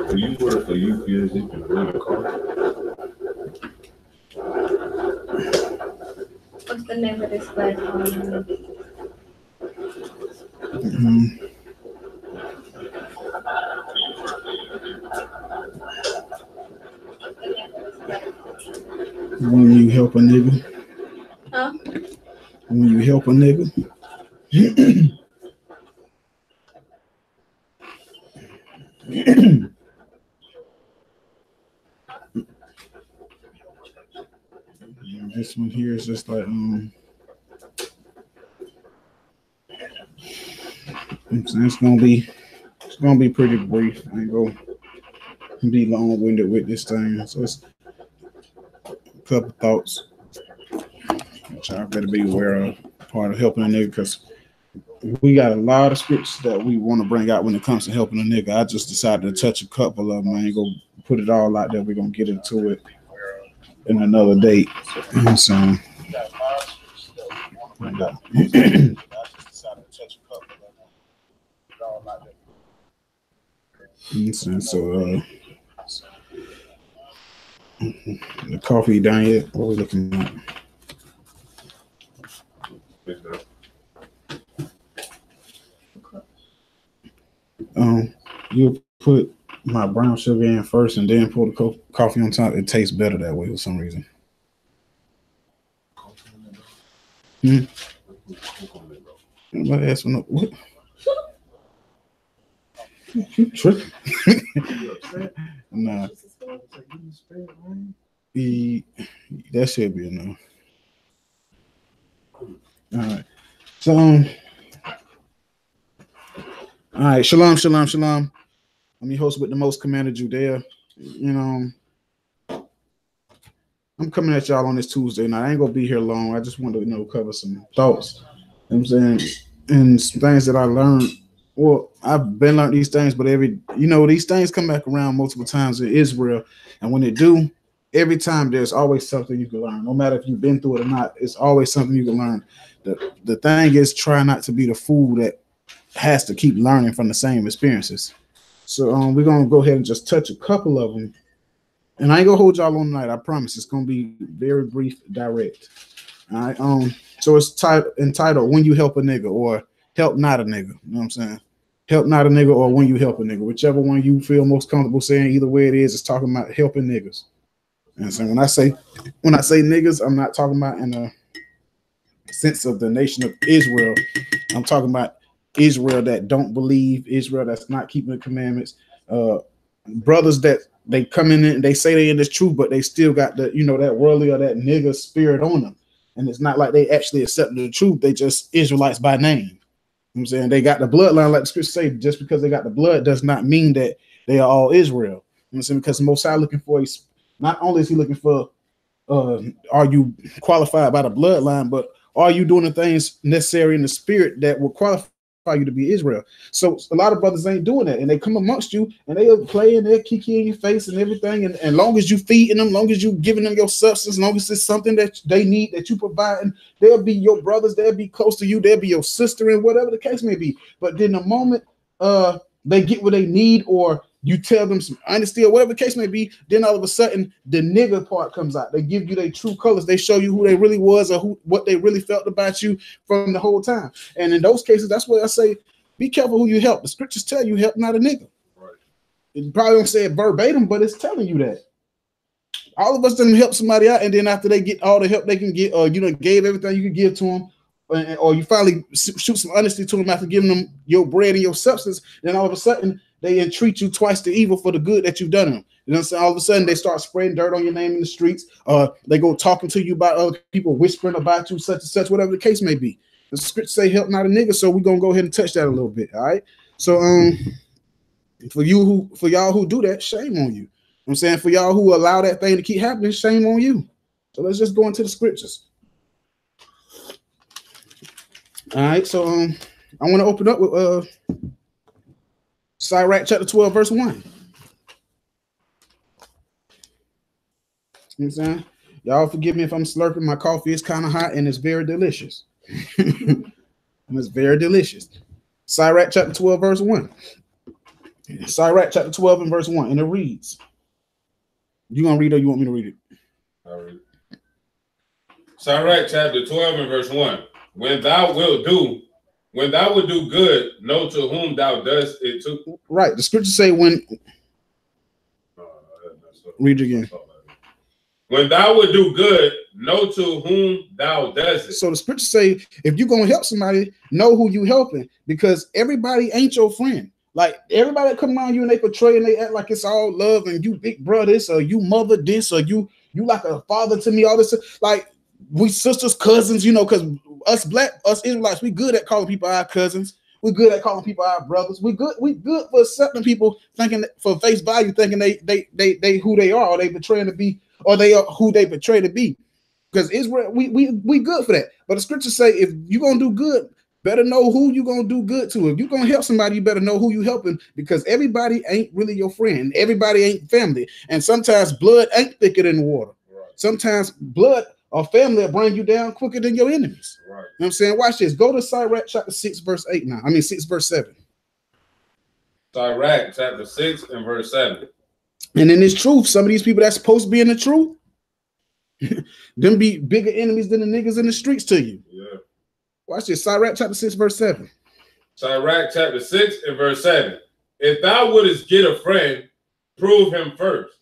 Do you work for UPS? You can rent a car. What's the name of this platform? When you help a nigga. Huh? When you help a nigga. This one here is just like it's gonna be pretty brief. I ain't gonna be long-winded with this thing. So it's a couple thoughts which I better be aware of, part of helping a nigga, because we got a lot of scripts that we want to bring out when it comes to helping a nigga. I just decided to touch a couple of them. I ain't gonna put it all out there. We're gonna get into it in another date. So the coffee down yet? What are we looking at? You put my brown sugar in first and then pour the coffee on top. It tastes better that way for some reason. Nobody asked for no what? You tripping? Nah. That should be enough. All right. So, all right. Shalom, shalom, shalom. I'm your host with the most, Commander Judea. You know, I'm coming at y'all on this Tuesday night. I ain't gonna be here long. I just want to, cover some thoughts. You know what I'm saying, and some things that I learned. Well, I've been learning these things, but these things come back around multiple times in Israel, and when they do, every time there's always something you can learn. No matter if you've been through it or not, it's always something you can learn. The thing is, try not to be the fool that has to keep learning from the same experiences. So we're gonna go ahead and just touch a couple of them, and I ain't gonna hold y'all on tonight. I promise. It's gonna be very brief, direct. All right. So it's entitled "When You Help a Nigga" or "Help Not a Nigga." You know what I'm saying? Help not a nigga or when you help a nigga, whichever one you feel most comfortable saying. Either way it is, it's talking about helping niggas. And so when I say niggas, I'm not talking about in a sense of the nation of Israel. I'm talking about Israel that don't believe, Israel that's not keeping the commandments, brothers that they come in and they say they in this truth, but they still got the that worldly or that nigga spirit on them. And it's not like they actually accept the truth. They just Israelites by name. You know what I'm saying? They got the bloodline, like the scriptures say. Just because they got the blood does not mean that they are all Israel. You know what I'm saying? Because the Most High looking for, not only is he looking for, are you qualified by the bloodline, but are you doing the things necessary in the spirit that will qualify you to be Israel? So a lot of brothers ain't doing that, and they come amongst you and they'll play and they'll kiki in your face and everything. And long as you feeding them, long as you giving them your substance, long as it's something that they need that you provide, and they'll be your brothers, they'll be close to you, they'll be your sister, and whatever the case may be. But then the moment they get what they need, or you tell them some honesty or whatever the case may be, then all of a sudden the nigga part comes out. They give you their true colors. They show you who they really was or what they really felt about you from the whole time. And in those cases, that's why I say, be careful who you help. The scriptures tell you help not a nigga. Right. It probably don't say it verbatim, but it's telling you that. All of us didn't help somebody out, and then after they get all the help they can get, or gave everything you could give to them, or you finally shoot some honesty to them after giving them your bread and your substance, then all of a sudden they entreat you twice the evil for the good that you've done them. You know what I'm saying? All of a sudden they start spreading dirt on your name in the streets. They go talking to you about other people, whispering about you, such and such, whatever the case may be. The scriptures say help not a nigga, so we're gonna go ahead and touch that a little bit. All right. So for y'all who do that, shame on you. You know what I'm saying? For y'all who allow that thing to keep happening, shame on you. So let's just go into the scriptures. All right, so I want to open up with Sirach chapter 12, verse 1. You know what I'm saying? Y'all forgive me if I'm slurping. My coffee is kind of hot and it's very delicious. And it's very delicious. Sirach chapter 12, verse 1. Sirach chapter 12 and verse 1, and it reads. You gonna read it or you want me to read it? I'll read it. Sirach chapter 12 and verse 1. When thou wilt do good, know to whom thou dost it to. Right. The scriptures say when. Read it again. When thou would do good, know to whom thou doest it. So the scriptures say if you're gonna help somebody, know who you helping, because everybody ain't your friend. Like everybody that come around you and they portray and they act like it's all love and you big brother this or you mother this or you like a father to me, all this. Like we sisters, cousins, because us Israelites, we good at calling people our cousins. We good at calling people our brothers. We good for accepting people thinking that for face value, thinking they who they are, or they portraying to be, or they are who they portray to be. Because Israel, we good for that. But the scriptures say if you're gonna do good, better know who you're gonna do good to. If you're gonna help somebody, you better know who you helping, because everybody ain't really your friend. Everybody ain't family. And sometimes blood ain't thicker than water. Right. Sometimes blood or family will bring you down quicker than your enemies. Right. You know what I'm saying? Watch this. Go to Sirach chapter 6, verse 8 now. 6 verse 7. Sirach chapter 6 and verse 7. And in this truth, some of these people that's supposed to be in the truth, them be bigger enemies than the niggas in the streets to you. Yeah. Watch this. Sirach chapter 6, verse 7. Sirach chapter 6 and verse 7. If thou wouldest get a friend, prove him first.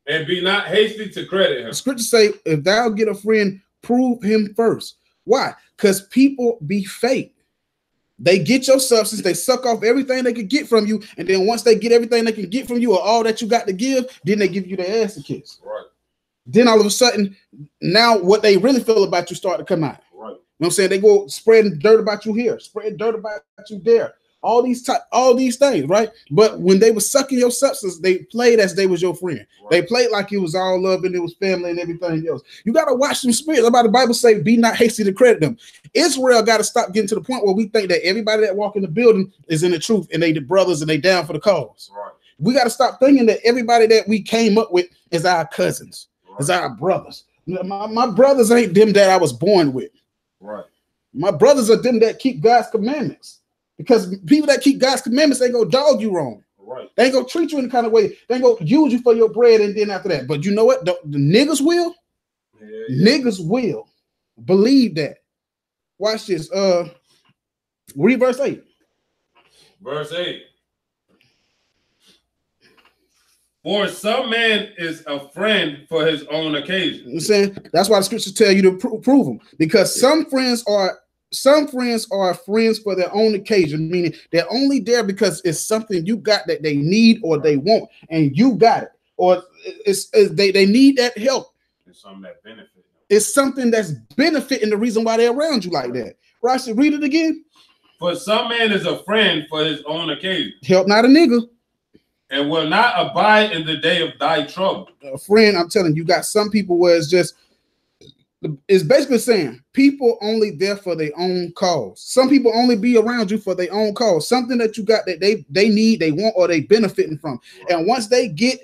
And be not hasty to credit him. The scriptures say, if thou get a friend, prove him first. Why? Because people be fake. They get your substance, they suck off everything they can get from you, and then once they get everything they can get from you or all that you got to give, then they give you their ass to kiss. Right. Then all of a sudden, now what they really feel about you start to come out. Right. You know what I'm saying? They go spreading dirt about you here, spreading dirt about you there. All these things, right? But when they were sucking your substance, they played as they was your friend. Right. They played like it was all love and it was family and everything else. You got to watch them spirits. About the Bible say, be not hasty to credit them. Israel got to stop getting to the point where we think that everybody that walk in the building is in the truth and they the brothers and they down for the cause. Right. We got to stop thinking that everybody that we came up with is our cousins, is our brothers. My brothers ain't them that I was born with. Right. My brothers are them that keep God's commandments. Because people that keep God's commandments, they go dog you wrong. Right. They ain't gonna treat you in the kind of way. They ain't gonna use you for your bread, and then after that. But you know what? The niggas will. Yeah. Niggas will believe that. Watch this. Read verse 8. Verse 8. For some man is a friend for his own occasion. You know what I'm saying? That's why the scriptures tell you to prove them. Because some friends are friends for their own occasion, meaning they're only there because it's something you got that they need or they want, and you got it, or they need that help. It's something that benefits them. It's something that's benefiting the reason why they're around you like that. Right? So read it again. For some man is a friend for his own occasion. Help not a nigga. And will not abide in the day of thy trouble. A friend, I'm telling you, got some people where it's basically saying people only there for their own cause. Some people only be around you for their own cause, something that you got that they need, they want, or they benefiting from. Right. And once they get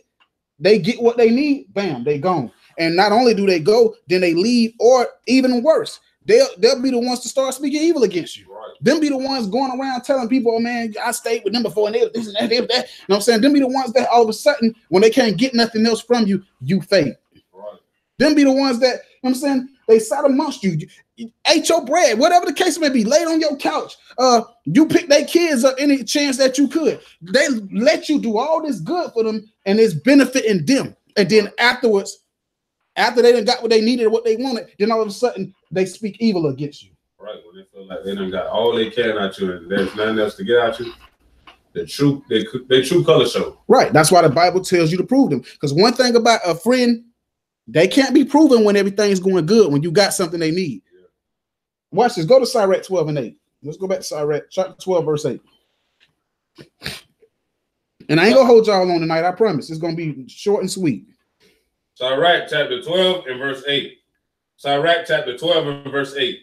what they need, bam, they gone. And not only do they go, then they leave, or even worse, they'll be the ones to start speaking evil against you. Right. Them be the ones going around telling people, oh man, I stayed with them before and they this and that, that. You know what I'm saying? Them be the ones that all of a sudden, when they can't get nothing else from you, you fake. Right. Them be the ones that, you know what I'm saying, they sat amongst you, ate your bread, whatever the case may be, laid on your couch. You picked their kids up any chance that you could. They let you do all this good for them, and it's benefiting them. And then afterwards, after they done got what they needed or what they wanted, then all of a sudden they speak evil against you. Right, when they feel like they done got all they can out you and there's nothing else to get out you. Their true color show. Right, that's why the Bible tells you to prove them. Because one thing about a friend, they can't be proven when everything's going good, when you got something they need. Yeah. Watch this. Go to Sirach 12 and 8. Let's go back to Sirach chapter 12, verse 8. And I ain't going to hold y'all on tonight, I promise. It's going to be short and sweet. Sirach chapter 12 and verse 8. Sirach chapter 12 and verse 8.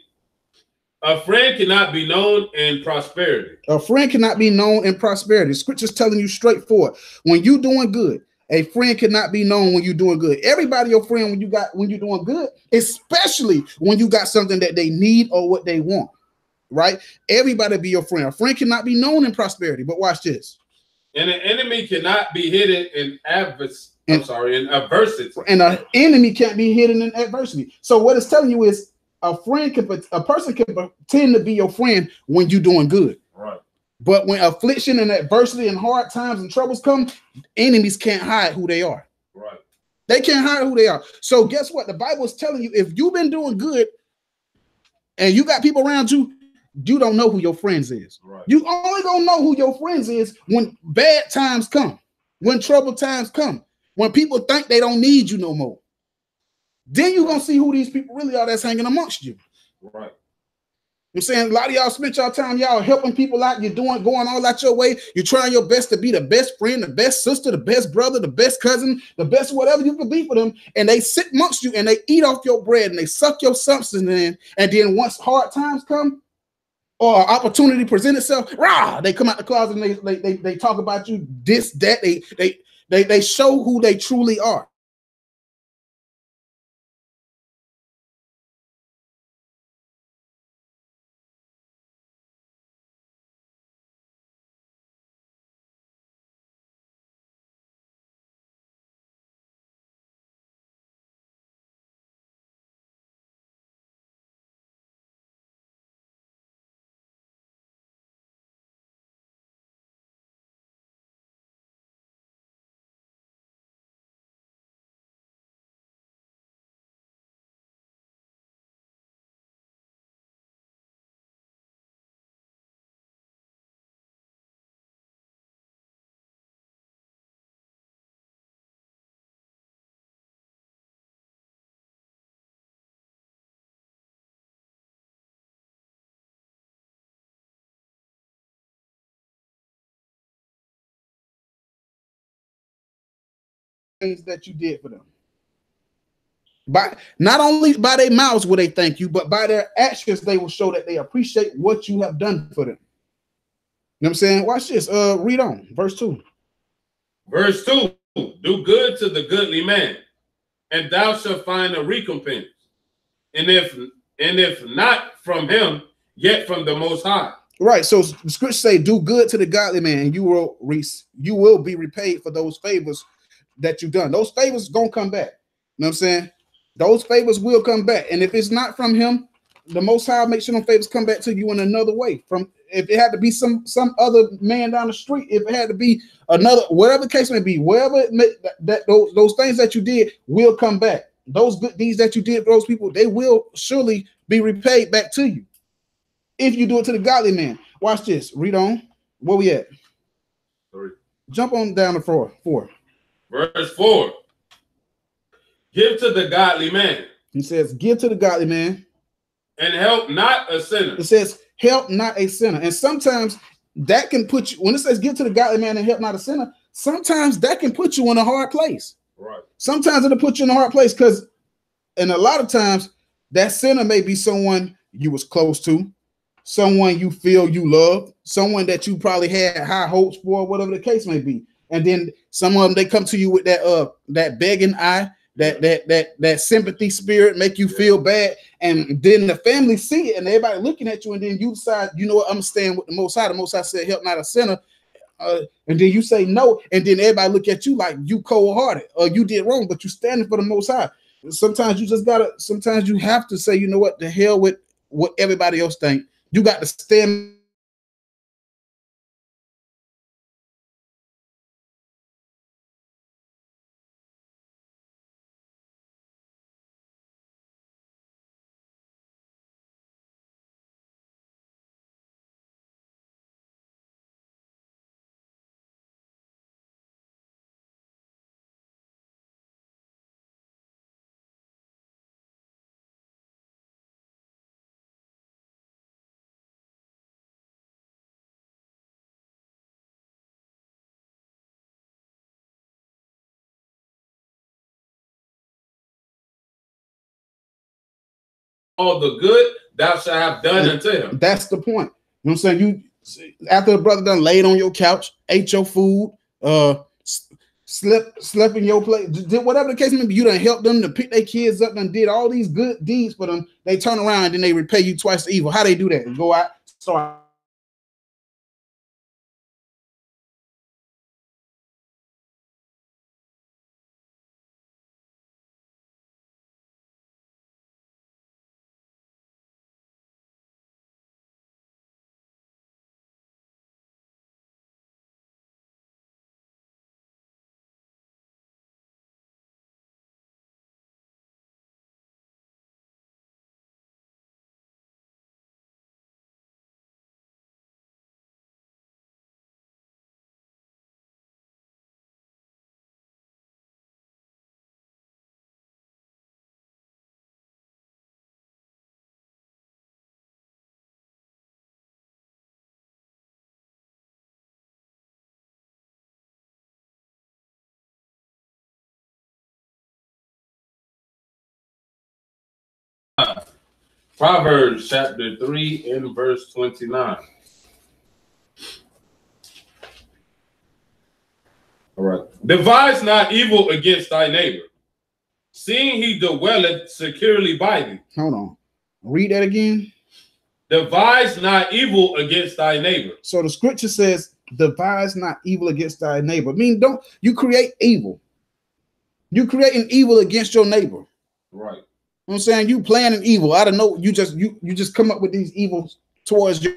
A friend cannot be known in prosperity. A friend cannot be known in prosperity. Scripture's telling you straightforward. When you doing good, a friend cannot be known when you're doing good. Everybody your friend when you're doing good, especially when you got something that they need or what they want, right? Everybody be your friend. A friend cannot be known in prosperity, but watch this. And an enemy cannot be hidden in in adversity. And an enemy can't be hidden in adversity. So what it's telling you is a person can pretend to be your friend when you're doing good. Right. But when affliction and adversity and hard times and troubles come, enemies can't hide who they are. Right. They can't hide who they are. So guess what? The Bible is telling you, if you've been doing good and you got people around you, you don't know who your friends is. Right. You only gonna know who your friends is when bad times come, when troubled times come, when people think they don't need you no more. Then you're gonna see who these people really are that's hanging amongst you. Right. I'm saying a lot of y'all spent your time, y'all helping people out. You're going all out your way. You're trying your best to be the best friend, the best sister, the best brother, the best cousin, the best whatever you can be for them. And they sit amongst you and they eat off your bread and they suck your substance in. And then once hard times come, or opportunity present itself, rah, they come out the closet and they talk about you, this, that, they show who they truly are. Things that you did for them. By not only by their mouths will they thank you, but by their actions, they will show that they appreciate what you have done for them. You know what I'm saying? Watch this. Read on. Verse 2. Verse 2. Do good to the goodly man, and thou shalt find a recompense. And if not from him, yet from the Most High. Right. So the scriptures say, do good to the godly man, and you will be repaid for those favors that you've done. Those favors gonna come back. You know what I'm saying? Those favors will come back. And if it's not from him, the Most High make sure those favors come back to you in another way. From if it had to be some other man down the street, if it had to be another, whatever the case may be, wherever it may, those things that you did will come back. Those good deeds that you did for those people, they will surely be repaid back to you if you do it to the godly man. Watch this. Read on. Where we at? 3. Jump on down to 4. Verse 4. Give to the godly man. He says, give to the godly man. And help not a sinner. It says, help not a sinner. And sometimes that can put you, when it says give to the godly man and help not a sinner, sometimes that can put you in a hard place. Right. Sometimes it'll put you in a hard place because, and a lot of times, that sinner may be someone you was close to, someone you feel you love, someone that you probably had high hopes for, whatever the case may be. And then some of them, they come to you with that begging eye, that sympathy spirit, make you feel bad. And then the family see it and everybody looking at you, and then you decide, you know what, I'm staying with the Most High. The Most High said, help not a sinner. And then you say no, and then everybody look at you like you cold-hearted or you did wrong, but you standing for the Most High. Sometimes you have to say, you know what, the hell with what everybody else think. You got to stand. All the good thou shalt have done unto him. That's the point. You know what I'm saying? You, after the brother done laid on your couch, ate your food, slept in your place, did whatever the case may be, you done helped them to pick their kids up and did all these good deeds for them. They turn around and then they repay you twice the evil. How they do that? Go out, start Proverbs chapter 3 and verse 29. All right. Devise not evil against thy neighbor, seeing he dwelleth securely by thee. Hold on. Read that again. Devise not evil against thy neighbor. So the scripture says, devise not evil against thy neighbor. I mean, don't you create evil. You creating evil against your neighbor. Right. You know what I'm saying? You planning evil. I don't know. You just come up with these evils towards you.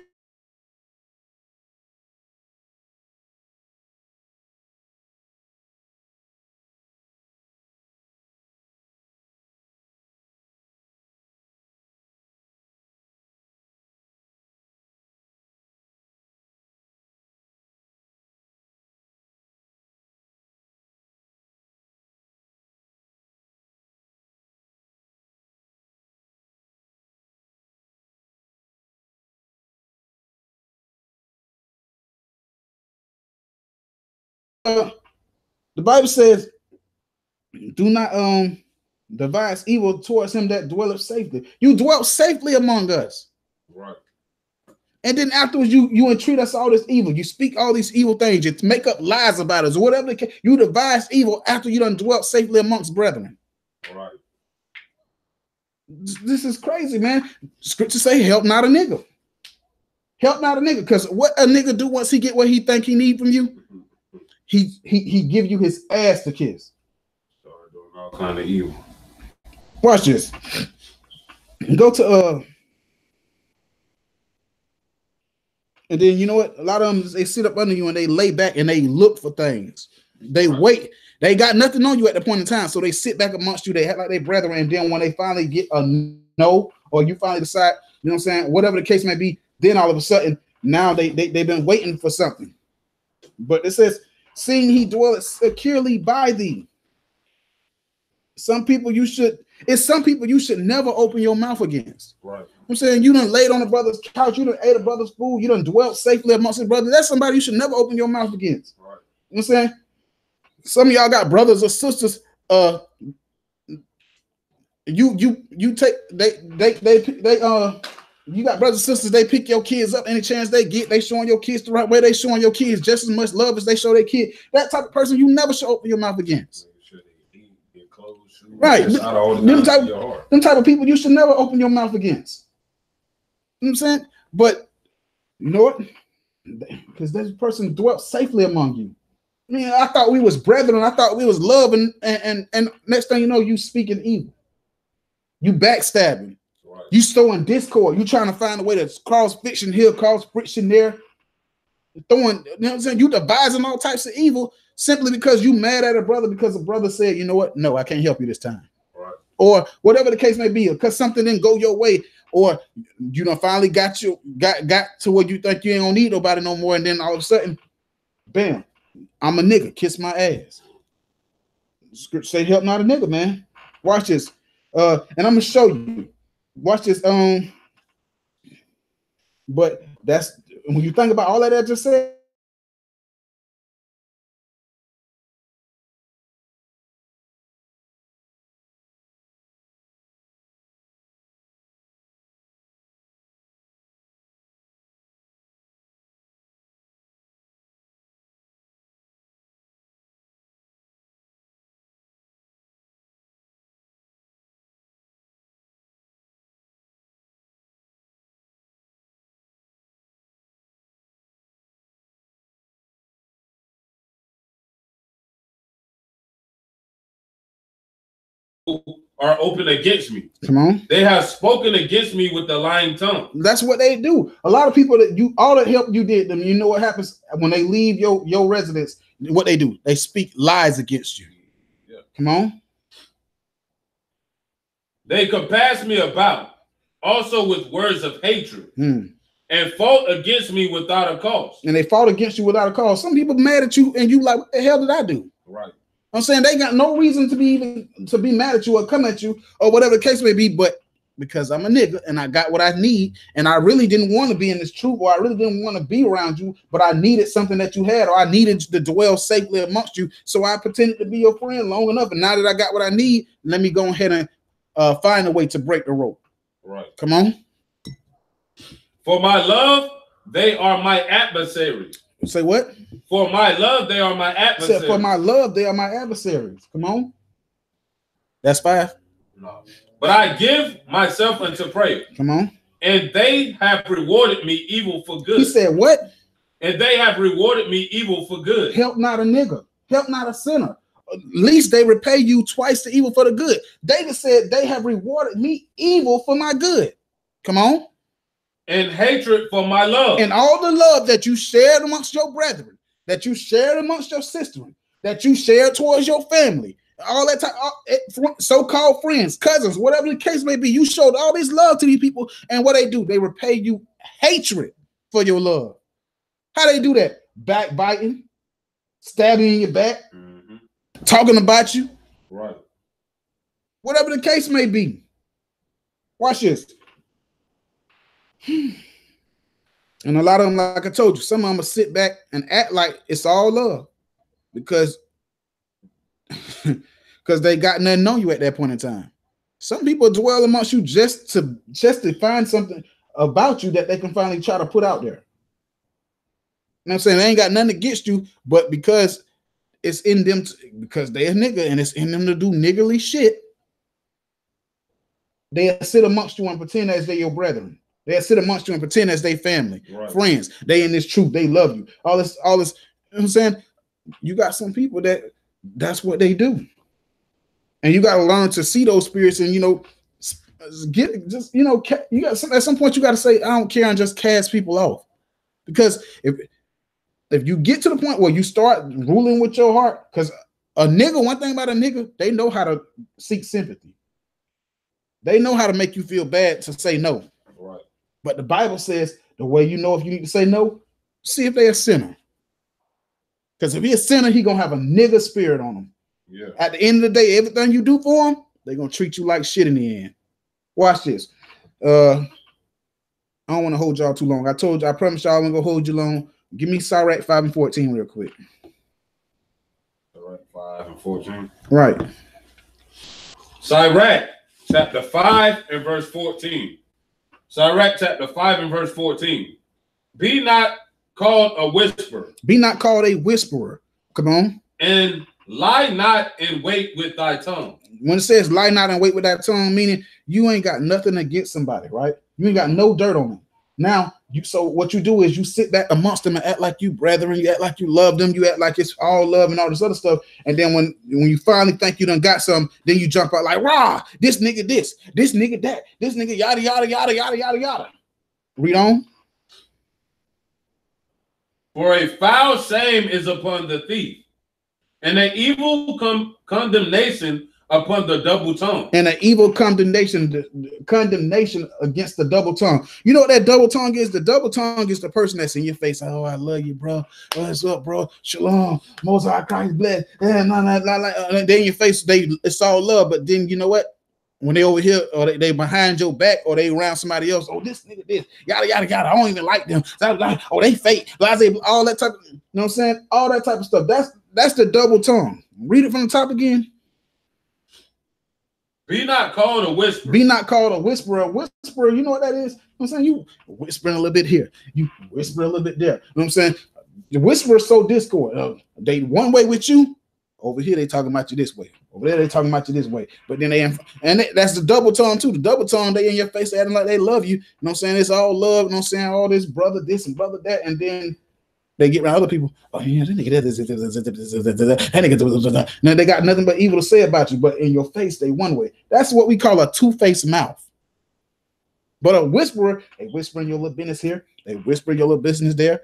The Bible says, do not devise evil towards him that dwelleth safely. You dwelt safely among us. Right. And then afterwards, you entreat us all this evil. You speak all these evil things. You make up lies about us or whatever the case. You devise evil after you done dwelt safely amongst brethren. Right. This is crazy, man. Scripture say, help not a nigga. Help not a nigga. Because what a nigga do once he get what he think he need from you, he give you his ass to kiss. Start doing all kind of evil. Watch this. Go to and then you know what? A lot of them, they sit up under you and they lay back and they look for things. They wait. They got nothing on you at the point in time, so they sit back amongst you. They act like they brethren, and then when they finally get a no, or you finally decide, you know what I'm saying, whatever the case may be, then all of a sudden now they've been waiting for something. But it says, seeing he dwelleth securely by thee. Some people you should never open your mouth against. Right. I'm saying, you done laid on a brother's couch, you done ate a brother's food, you done dwelt safely amongst his brothers. That's somebody you should never open your mouth against. Right. You know what I'm saying? Some of y'all got brothers or sisters. You take you got brothers and sisters. They pick your kids up any chance they get. They showing your kids the right way. They showing your kids just as much love as they show their kid. That type of person you never should open your mouth against. Right. Them type of people you should never open your mouth against. You know what I'm saying? But you know what? Because this person dwelt safely among you. I mean, I thought we was brethren. I thought we was love, and next thing you know, you speaking evil. You backstabbing. Right. You sowing discord. You trying to find a way to cause friction here, cause friction there. Throwing, you know what I'm saying? You devising all types of evil simply because you mad at a brother because a brother said, you know what? No, I can't help you this time. Right. Or whatever the case may be, because something didn't go your way, or you know finally got to where you think you ain't gonna need nobody no more, and then all of a sudden, bam. I'm a nigga, kiss my ass. Scripture say help not a nigga, man. Watch this. And I'm gonna show you. Watch this. But that's when you think about all that I just said. Are open against me. Come on. They have spoken against me with the lying tongue. That's what they do. A lot of people all the help you did them, you know what happens when they leave your residence, what they do? They speak lies against you. Yeah. Come on. They compass me about also with words of hatred and fought against me without a cause. And they fought against you without a cause. Some people mad at you and you like, what the hell did I do? Right. I'm saying they got no reason to be mad at you or come at you or whatever the case may be, but because I'm a nigga and I got what I need and I really didn't want to be in this troop or I really didn't want to be around you, but I needed something that you had or I needed to dwell safely amongst you. So I pretended to be your friend long enough. And now that I got what I need, let me go ahead and find a way to break the rope. Right. Come on. For my love, they are my adversaries. Say what? For my love, they are my adversaries. Say, for my love, they are my adversaries. Come on. That's 5. No. But I give myself unto prayer. Come on. And they have rewarded me evil for good. He said what? And they have rewarded me evil for good. Help not a nigga. Help not a sinner. At least they repay you twice the evil for the good. David said they have rewarded me evil for my good. Come on. And hatred for my love. And all the love that you shared amongst your brethren, that you shared amongst your sister, that you shared towards your family, all that time, so-called friends, cousins, whatever the case may be, you showed all this love to these people, and what they do, they repay you hatred for your love. How they do that? Backbiting, stabbing in your back, talking about you, right? Whatever the case may be. Watch this. And a lot of them, like I told you, some of them will sit back and act like it's all love because they got nothing on you at that point in time. Some people dwell amongst you just to find something about you that they can finally try to put out there. You know what I'm saying? They ain't got nothing against you, but because it's in them, because they're a nigga and it's in them to do niggerly shit, they'll sit amongst you and pretend as they your brethren. They'll sit amongst you and pretend as they family, right, friends. They in this truth. They love you. All this, you know what I'm saying? You got some people that's what they do. And you got to learn to see those spirits and, you know, you got at some point you got to say, I don't care, and just cast people off. Because if you get to the point where you start ruling with your heart, because a nigga, one thing about a nigga, they know how to seek sympathy. They know how to make you feel bad to say no. Right. But the Bible says the way you know if you need to say no, see if they're a sinner. Because if he's a sinner, he gonna have a nigga spirit on him. Yeah. At the end of the day, everything you do for him, they're gonna treat you like shit in the end. Watch this. I don't want to hold y'all too long. I promise y'all I'm gonna hold you long. Give me Sirach 5 and 14 real quick. Sirach 5 and 14. Right. Sirach chapter 5 and verse 14. Sirach chapter 5 and verse 14. Be not called a whisperer. Be not called a whisperer. Come on. And lie not in wait with thy tongue. When it says lie not and wait with that tongue, meaning you ain't got nothing against somebody, right? You ain't got no dirt on them. Now, so what you do is you sit back amongst them and act like you brethren, you act like you love them, you act like it's all love and all this other stuff. And then when you finally think you done got some, then you jump out like, rah, this nigga this nigga that, this nigga yada, yada, yada, yada, yada, yada. Read on. For a foul shame is upon the thief, and an evil condemnation upon the double tongue. And an evil condemnation against the double tongue. You know what that double tongue is? The double tongue is the person that's in your face. Oh, I love you, bro. What's up, bro? Shalom. Most High Christ bless. And then in your face, it's all love. But then you know what? When they over here, or they behind your back, or they around somebody else, oh, this nigga, this, yada, yada, yada, I don't even like them. Oh, they fake. All that type of, you know what I'm saying? All that type of stuff. That's the double tongue. Read it from the top again. Be not called a whisperer. Be not called a whisperer. Whisperer, you know what that is? You know what I'm saying? You whispering a little bit here. You whispering a little bit there. You know what I'm saying? The whisperer so discord. They one way with you. Over here, they talking about you this way. Over there, they talking about you this way. But then that's the double tongue too. The double tongue, they in your face acting like they love you. You know what I'm saying? It's all love. You know what I'm saying? All this brother this and brother that. And then they get around other people. Oh, yeah, that nigga. Now they got nothing but evil to say about you, but in your face, they one way. That's what we call a two-faced mouth. But a whisperer, they whisper in your little business here, they whisper your little business there.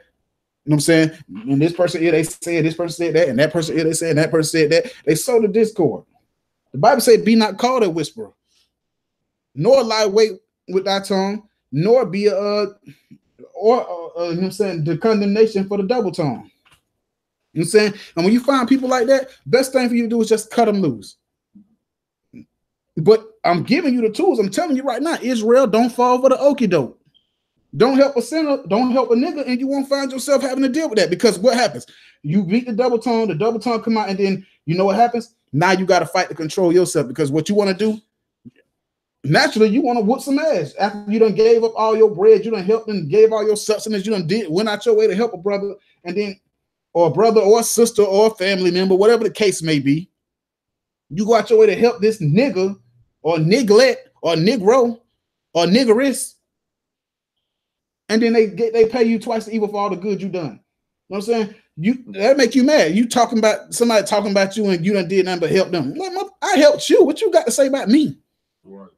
You know what I'm saying? And this person here, they said this person said that, and that person here, they said, and that person said that. They sow the discord. The Bible says, be not called a whisperer, nor lie wait with thy tongue, nor be you know what I'm saying, the condemnation for the double tongue. You know what I'm saying? And when you find people like that, best thing for you to do is just cut them loose. But I'm giving you the tools. I'm telling you right now, Israel, don't fall for the okie doke. Don't help a sinner, don't help a nigga, and you won't find yourself having to deal with that. Because what happens? You beat the double tongue come out, and then you know what happens? Now you got to fight to control yourself, because what you want to do, naturally you want to whoop some ass after you done gave up all your bread, you done helped and gave all your substance, you done went out your way to help a brother, and then or a brother or a sister or a family member, whatever the case may be. You go out your way to help this nigga or niglet or negro or niggeress, and then they pay you twice the evil for all the good you done. You know what I'm saying? That make you mad. You talking about somebody talking about you and you done did nothing but help them. I helped you. What you got to say about me? Right.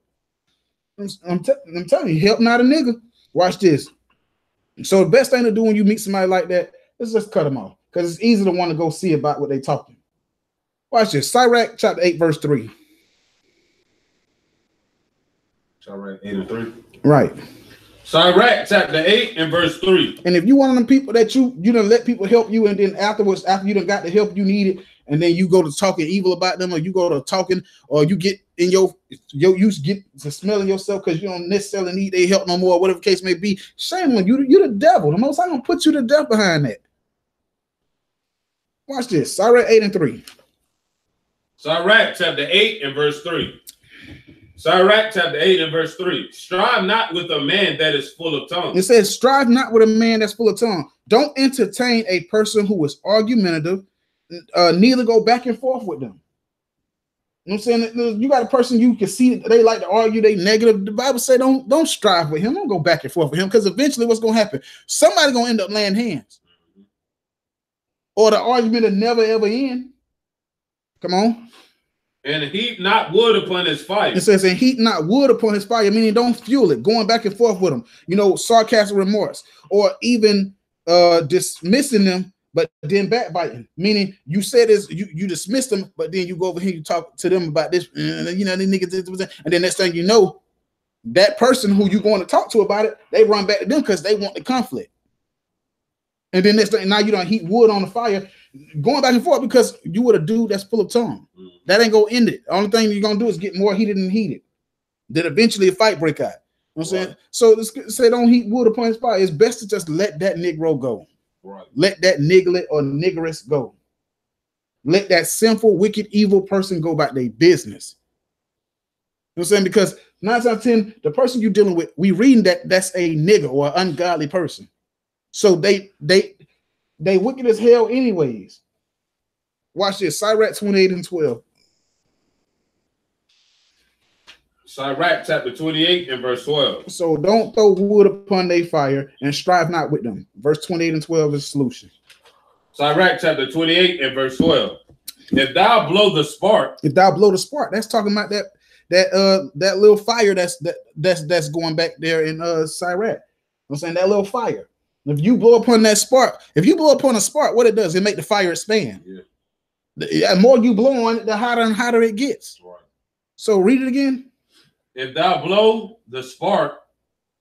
I'm telling you, help not a nigga. Watch this. So the best thing to do when you meet somebody like that is just cut them off, because it's easy to want to go see about what they talking. Watch this. Sirach chapter 8, verse 3. Sirach 8 and 3. Right. Sirach chapter 8 and verse 3. And if you one of them people that you done let people help you, and then afterwards, after you done got the help you needed, and then you go to talking evil about them, or you go to talking, or you get in you get to smelling yourself because you don't necessarily need their help no more, whatever the case may be, shame on you. You're the devil. The Most High gonna put you to death behind that. Watch this. Sirach 8 and 3. Sirach chapter 8 and verse 3. Sirach chapter 8 and verse 3. Strive not with a man that is full of tongue. It says, strive not with a man that's full of tongue. Don't entertain a person who is argumentative, neither go back and forth with them. You know what I'm saying? You got a person you can see that they like to argue, they negative. The Bible say don't strive with him, don't go back and forth with him, because eventually what's gonna happen? Somebody's gonna end up laying hands. Or the argument will never ever end. Come on. And heap not wood upon his fire. It says, and heap not wood upon his fire, meaning don't fuel it, going back and forth with them. You know, sarcasm, remorse, or even dismissing them, but then backbiting. Meaning you said this, you dismiss them, but then you go over here, you talk to them about this, you know, these niggas, and then next thing you know, that person who you're going to talk to about it, they run back to them because they want the conflict. And then next thing, now you don't heat wood on the fire, going back and forth because you were a dude that's full of tongue. That ain't gonna end it. The only thing you're gonna do is get more heated and heated. Then eventually a fight break out. You know what I'm saying? So let's say don't heat wood upon his fire. It's best to just let that Negro go. Right. Let that niglet or niggeress go. Let that sinful, wicked, evil person go about their business. You know what I'm saying? Because 9 times out of 10, the person you're dealing with, we reading that's a nigger or an ungodly person. So they wicked as hell anyways. Watch this. Sirach 28 and 12. Sirach chapter 28 and verse 12. So don't throw wood upon their fire and strive not with them. Verse 28 and 12 is the solution. Sirach chapter 28 and verse 12. If thou blow the spark. If thou blow the spark, that's talking about that little fire that's going back there in Sirach. I'm saying that little fire. If you blow upon that spark, if you blow upon a spark, what it does, it make the fire expand. Yeah. The more you blow on it, the hotter and hotter it gets. Right. So read it again. If thou blow the spark,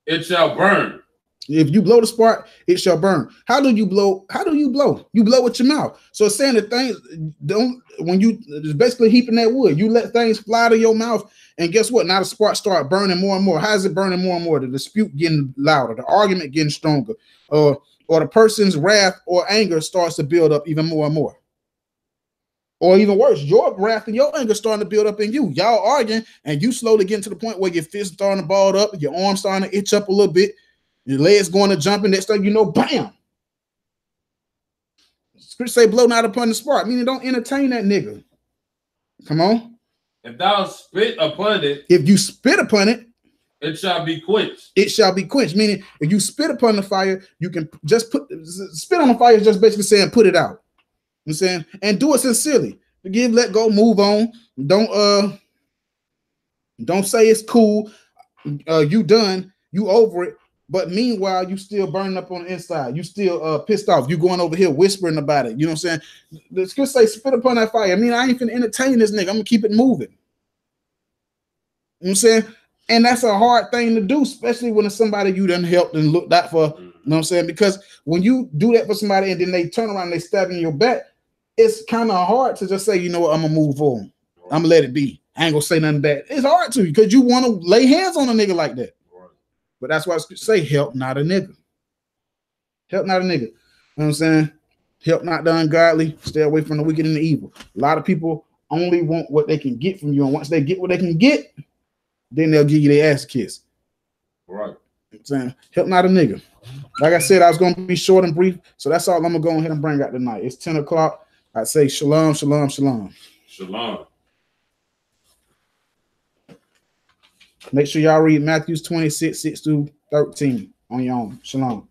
it shall burn. If you blow the spark, it shall burn. How do you blow? How do you blow? You blow with your mouth. So it's saying that things don't, when you it's basically heaping that wood, you let things fly to your mouth, and guess what? Now the spark start burning more and more. How is it burning more and more? The dispute getting louder, the argument getting stronger, or the person's wrath or anger starts to build up even more and more. Or even worse, your wrath and your anger starting to build up in you. Y'all arguing, and you slowly getting to the point where your fist starting to ball up, your arms starting to itch up a little bit, your legs going to jump, and next thing you know, bam! Scripture say, blow not upon the spark, meaning don't entertain that nigga. Come on. If thou spit upon it. If you spit upon it. It shall be quenched. It shall be quenched, meaning if you spit upon the fire, you can just spit on the fire is just basically saying put it out. You know what I'm saying? And do it sincerely. Forgive, let go, move on. Don't say it's cool. You done, you over it. But meanwhile, you still burning up on the inside. You still pissed off. You going over here whispering about it. You know what I'm saying? The scripture say spit upon that fire. I mean, I ain't finna entertain this nigga. I'm gonna keep it moving. You know what I'm saying? And that's a hard thing to do, especially when it's somebody you done helped and looked out for. You know what I'm saying? Because when you do that for somebody and then they turn around and they stab in your back, it's kind of hard to just say, you know what, I'm gonna move on. I'm gonna let it be. I ain't gonna say nothing bad. It's hard to because you want to lay hands on a nigga like that. But that's why I say help not a nigga. Help not a nigga. You know what I'm saying? Help not the ungodly. Stay away from the wicked and the evil. A lot of people only want what they can get from you. And once they get what they can get, then they'll give you their ass a kiss. Right. I'm saying, help not a nigga. Like I said, I was gonna be short and brief, so that's all I'm gonna go ahead and bring out tonight. It's 10 o'clock. I say shalom, shalom, shalom. Shalom. Make sure y'all read Matthew 26, 6 through 13 on your own. Shalom.